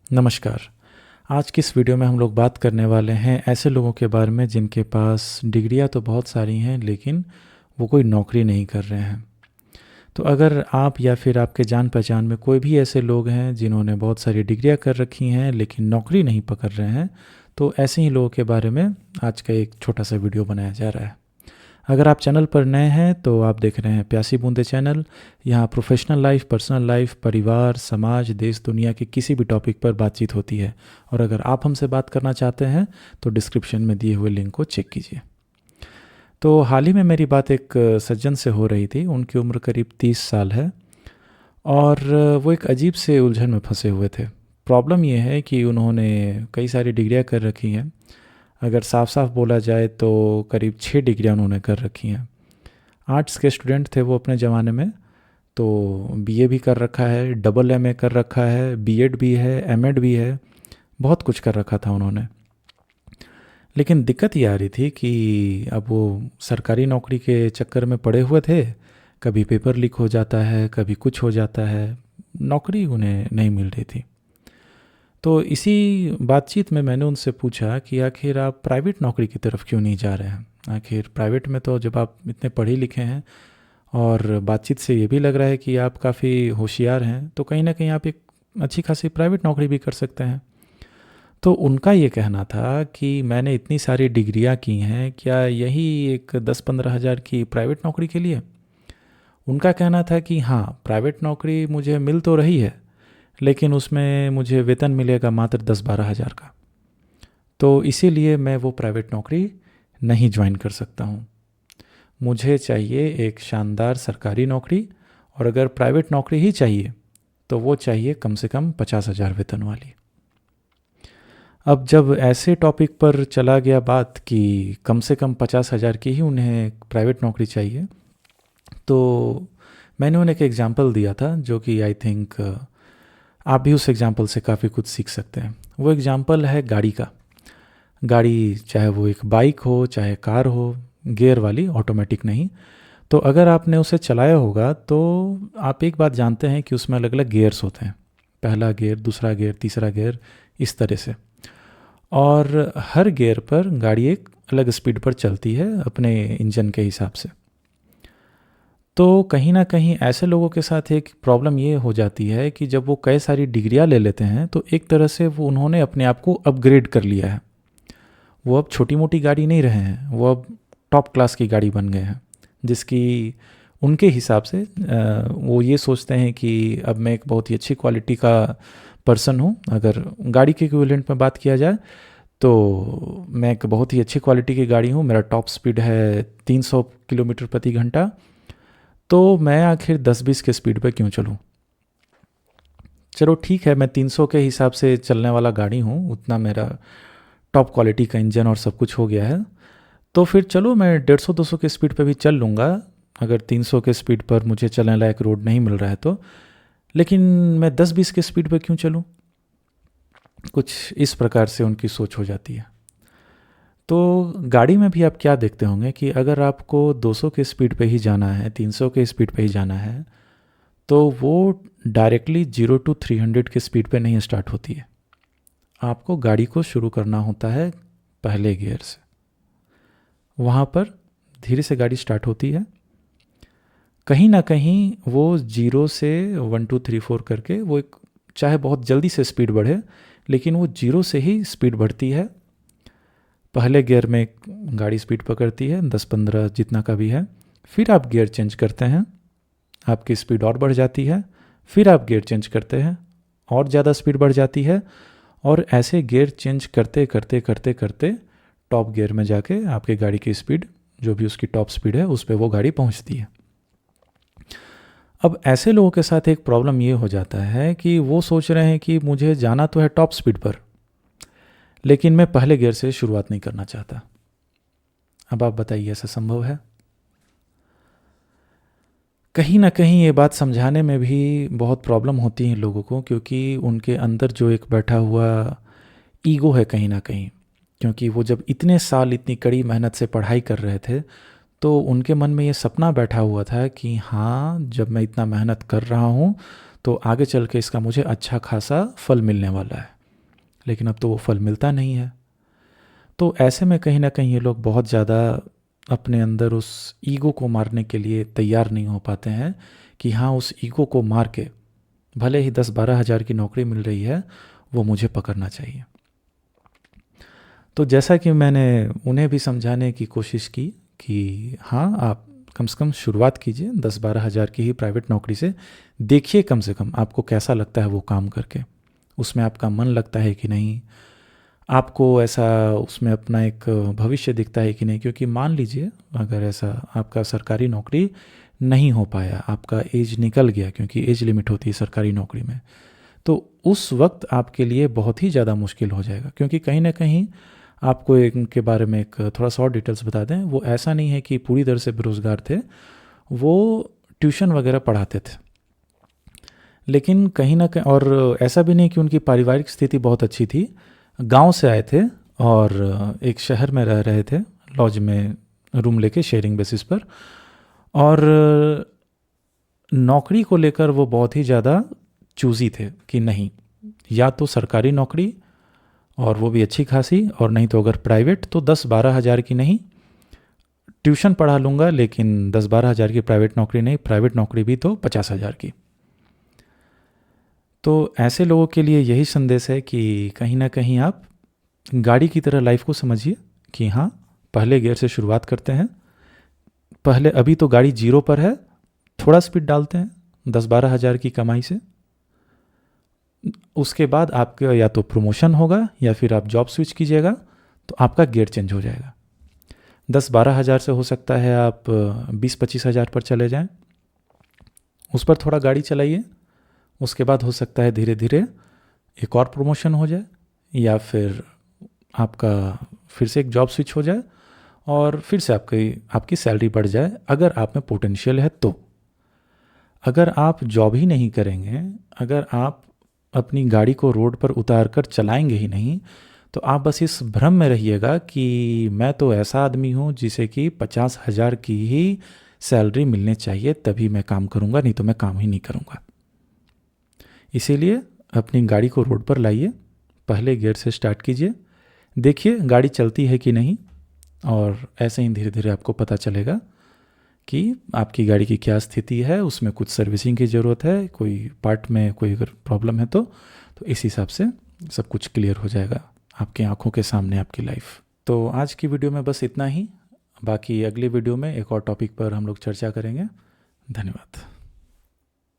नमस्कार। आज की इस वीडियो में हम लोग बात करने वाले हैं ऐसे लोगों के बारे में जिनके पास डिग्रियां तो बहुत सारी हैं लेकिन वो कोई नौकरी नहीं कर रहे हैं। तो अगर आप या फिर आपके जान पहचान में कोई भी ऐसे लोग हैं जिन्होंने बहुत सारी डिग्रियां कर रखी हैं लेकिन नौकरी नहीं पकड़ रहे हैं, तो ऐसे ही लोगों के बारे में आज का एक छोटा सा वीडियो बनाया जा रहा है। अगर आप चैनल पर नए हैं तो आप देख रहे हैं प्यासी बूंदे चैनल। यहाँ प्रोफेशनल लाइफ, पर्सनल लाइफ, परिवार, समाज, देश दुनिया के किसी भी टॉपिक पर बातचीत होती है। और अगर आप हमसे बात करना चाहते हैं तो डिस्क्रिप्शन में दिए हुए लिंक को चेक कीजिए। तो हाल ही में मेरी बात एक सज्जन से हो रही थी। उनकी उम्र करीब 30 साल है और वो एक अजीब से उलझन में फंसे हुए थे। प्रॉब्लम ये है कि उन्होंने कई सारी डिग्रियां कर रखी हैं। अगर साफ साफ बोला जाए तो करीब 6 डिग्रियां उन्होंने कर रखी हैं। आर्ट्स के स्टूडेंट थे वो अपने ज़माने में। तो बीए भी कर रखा है, डबल एमए कर रखा है, बीएड भी है, एमएड भी है, बहुत कुछ कर रखा था उन्होंने। लेकिन दिक्कत ये आ रही थी कि अब वो सरकारी नौकरी के चक्कर में पड़े हुए थे। कभी पेपर लीक हो जाता है, कभी कुछ हो जाता है, नौकरी उन्हें नहीं मिल रही थी। तो इसी बातचीत में मैंने उनसे पूछा कि आखिर आप प्राइवेट नौकरी की तरफ क्यों नहीं जा रहे हैं। आखिर प्राइवेट में तो जब आप इतने पढ़े लिखे हैं और बातचीत से ये भी लग रहा है कि आप काफ़ी होशियार हैं, तो कहीं ना कहीं आप एक अच्छी खासी प्राइवेट नौकरी भी कर सकते हैं। तो उनका ये कहना था कि मैंने इतनी सारी डिग्रियां की हैं, क्या यही एक 10-15 हज़ार की प्राइवेट नौकरी के लिए। उनका कहना था कि हाँ, प्राइवेट नौकरी मुझे मिल तो रही है लेकिन उसमें मुझे वेतन मिलेगा मात्र 10-12 हज़ार का। तो इसीलिए मैं वो प्राइवेट नौकरी नहीं ज्वाइन कर सकता हूँ। मुझे चाहिए एक शानदार सरकारी नौकरी, और अगर प्राइवेट नौकरी ही चाहिए तो वो चाहिए कम से कम 50,000 वेतन वाली। अब जब ऐसे टॉपिक पर चला गया बात कि कम से कम 50,000 की ही उन्हें प्राइवेट नौकरी चाहिए, तो मैंने उन्हें एक एग्जांपल दिया था जो कि आई थिंक आप भी उस एग्जांपल से काफ़ी कुछ सीख सकते हैं। वो एग्जांपल है गाड़ी का। गाड़ी चाहे वो एक बाइक हो, चाहे कार हो, गियर वाली, ऑटोमेटिक नहीं। तो अगर आपने उसे चलाया होगा तो आप एक बात जानते हैं कि उसमें अलग अलग गियर्स होते हैं। पहला गियर, दूसरा गियर, तीसरा गियर, इस तरह से। और हर गियर पर गाड़ी एक अलग स्पीड पर चलती है अपने इंजन के हिसाब से। तो कहीं ना कहीं ऐसे लोगों के साथ एक प्रॉब्लम ये हो जाती है कि जब वो कई सारी डिग्रियां ले लेते हैं तो एक तरह से वो उन्होंने अपने आप को अपग्रेड कर लिया है। वो अब छोटी मोटी गाड़ी नहीं रहे हैं, वो अब टॉप क्लास की गाड़ी बन गए हैं, जिसकी उनके हिसाब से वो ये सोचते हैं कि अब मैं एक बहुत ही अच्छी क्वालिटी का पर्सन हूँ। अगर गाड़ी के इक्विवेलेंट में बात किया जाए तो मैं एक बहुत ही अच्छी क्वालिटी की गाड़ी हूँ। मेरा टॉप स्पीड है 300 किलोमीटर प्रति घंटा। तो मैं आखिर 10-20 के स्पीड पे क्यों चलूँ। चलो ठीक है, मैं 300 के हिसाब से चलने वाला गाड़ी हूँ, उतना मेरा टॉप क्वालिटी का इंजन और सब कुछ हो गया है। तो फिर चलो मैं 150-200 के स्पीड पे भी चल लूँगा, अगर 300 के स्पीड पर मुझे चलने लायक रोड नहीं मिल रहा है तो। लेकिन मैं 10-20 के स्पीड पे क्यों चलूँ। कुछ इस प्रकार से उनकी सोच हो जाती है। तो गाड़ी में भी आप क्या देखते होंगे कि अगर आपको 200 के स्पीड पे ही जाना है, 300 के स्पीड पे ही जाना है, तो वो डायरेक्टली 0 to 300 के स्पीड पे नहीं स्टार्ट होती है। आपको गाड़ी को शुरू करना होता है पहले गियर से। वहाँ पर धीरे से गाड़ी स्टार्ट होती है। कहीं ना कहीं वो 0 से 1 2 3 4 करके वो एक, चाहे बहुत जल्दी से स्पीड बढ़े, लेकिन वो 0 से ही स्पीड बढ़ती है। पहले गियर में गाड़ी स्पीड पकड़ती है 10-15 जितना का भी है। फिर आप गियर चेंज करते हैं, आपकी स्पीड और बढ़ जाती है। फिर आप गियर चेंज करते हैं, और ज़्यादा स्पीड बढ़ जाती है। और ऐसे गियर चेंज करते करते करते करते टॉप गियर में जाके आपकी गाड़ी की स्पीड, जो भी उसकी टॉप स्पीड है, उस पर वो गाड़ी पहुंचती है। अब ऐसे लोगों के साथ एक प्रॉब्लम ये हो जाता है कि वो सोच रहे हैं कि मुझे जाना तो है टॉप स्पीड पर, लेकिन मैं पहले गियर से शुरुआत नहीं करना चाहता। अब आप बताइए, ऐसा संभव है। कहीं ना कहीं ये बात समझाने में भी बहुत प्रॉब्लम होती है लोगों को, क्योंकि उनके अंदर जो एक बैठा हुआ ईगो है कहीं ना कहीं, क्योंकि वो जब इतने साल इतनी कड़ी मेहनत से पढ़ाई कर रहे थे तो उनके मन में ये सपना बैठा हुआ था कि हाँ, जब मैं इतना मेहनत कर रहा हूँ तो आगे चल के इसका मुझे अच्छा खासा फल मिलने वाला है। लेकिन अब तो वो फल मिलता नहीं है। तो ऐसे में कहीं ना कहीं ये लोग बहुत ज़्यादा अपने अंदर उस ईगो को मारने के लिए तैयार नहीं हो पाते हैं कि हाँ, उस ईगो को मार के भले ही 10-12 हज़ार की नौकरी मिल रही है, वो मुझे पकड़ना चाहिए। तो जैसा कि मैंने उन्हें भी समझाने की कोशिश की कि हाँ, आप कम से कम शुरुआत कीजिए 10-12 हज़ार की ही प्राइवेट नौकरी से। देखिए कम से कम आपको कैसा लगता है वो काम करके, उसमें आपका मन लगता है कि नहीं, आपको ऐसा उसमें अपना एक भविष्य दिखता है कि नहीं। क्योंकि मान लीजिए अगर ऐसा आपका सरकारी नौकरी नहीं हो पाया, आपका एज निकल गया, क्योंकि एज लिमिट होती है सरकारी नौकरी में, तो उस वक्त आपके लिए बहुत ही ज़्यादा मुश्किल हो जाएगा। क्योंकि कहीं ना कहीं आपको इनके बारे में एक थोड़ा सा और डिटेल्स बता दें, वो ऐसा नहीं है कि पूरी तरह से बेरोज़गार थे, वो ट्यूशन वगैरह पढ़ाते थे। लेकिन कहीं ना कहीं, और ऐसा भी नहीं कि उनकी पारिवारिक स्थिति बहुत अच्छी थी, गांव से आए थे और एक शहर में रह रहे थे, लॉज में रूम लेके शेयरिंग बेसिस पर। और नौकरी को लेकर वो बहुत ही ज़्यादा चूज़ी थे कि नहीं, या तो सरकारी नौकरी और वो भी अच्छी खासी, और नहीं तो अगर प्राइवेट तो 10-12 हज़ार की नहीं, ट्यूशन पढ़ा लूँगा लेकिन 10-12 हज़ार की प्राइवेट नौकरी नहीं, प्राइवेट नौकरी भी तो 50 हज़ार की। तो ऐसे लोगों के लिए यही संदेश है कि कहीं ना कहीं आप गाड़ी की तरह लाइफ को समझिए कि हाँ, पहले गियर से शुरुआत करते हैं, पहले अभी तो गाड़ी जीरो पर है, थोड़ा स्पीड डालते हैं 10-12 हज़ार की कमाई से, उसके बाद आपका या तो प्रमोशन होगा या फिर आप जॉब स्विच कीजिएगा तो आपका गियर चेंज हो जाएगा। 10-12 हज़ार से हो सकता है आप 20-25 हज़ार पर चले जाएं, उस पर थोड़ा गाड़ी चलाइए, उसके बाद हो सकता है धीरे धीरे एक और प्रमोशन हो जाए, या फिर आपका फिर से एक जॉब स्विच हो जाए और फिर से आपकी सैलरी बढ़ जाए, अगर आप में पोटेंशियल है तो। अगर आप जॉब ही नहीं करेंगे, अगर आप अपनी गाड़ी को रोड पर उतार कर चलाएंगे ही नहीं, तो आप बस इस भ्रम में रहिएगा कि मैं तो ऐसा आदमी हूँ जिसे कि 50 हज़ार की ही सैलरी मिलने चाहिए तभी मैं काम करूँगा, नहीं तो मैं काम ही नहीं करूँगा। इसीलिए अपनी गाड़ी को रोड पर लाइए, पहले गियर से स्टार्ट कीजिए, देखिए गाड़ी चलती है कि नहीं, और ऐसे ही धीरे धीरे आपको पता चलेगा कि आपकी गाड़ी की क्या स्थिति है, उसमें कुछ सर्विसिंग की ज़रूरत है, कोई पार्ट में कोई अगर प्रॉब्लम है तो इस हिसाब से सब कुछ क्लियर हो जाएगा आपकी आंखों के सामने आपकी लाइफ। तो आज की वीडियो में बस इतना ही, बाकी अगली वीडियो में एक और टॉपिक पर हम लोग चर्चा करेंगे। धन्यवाद।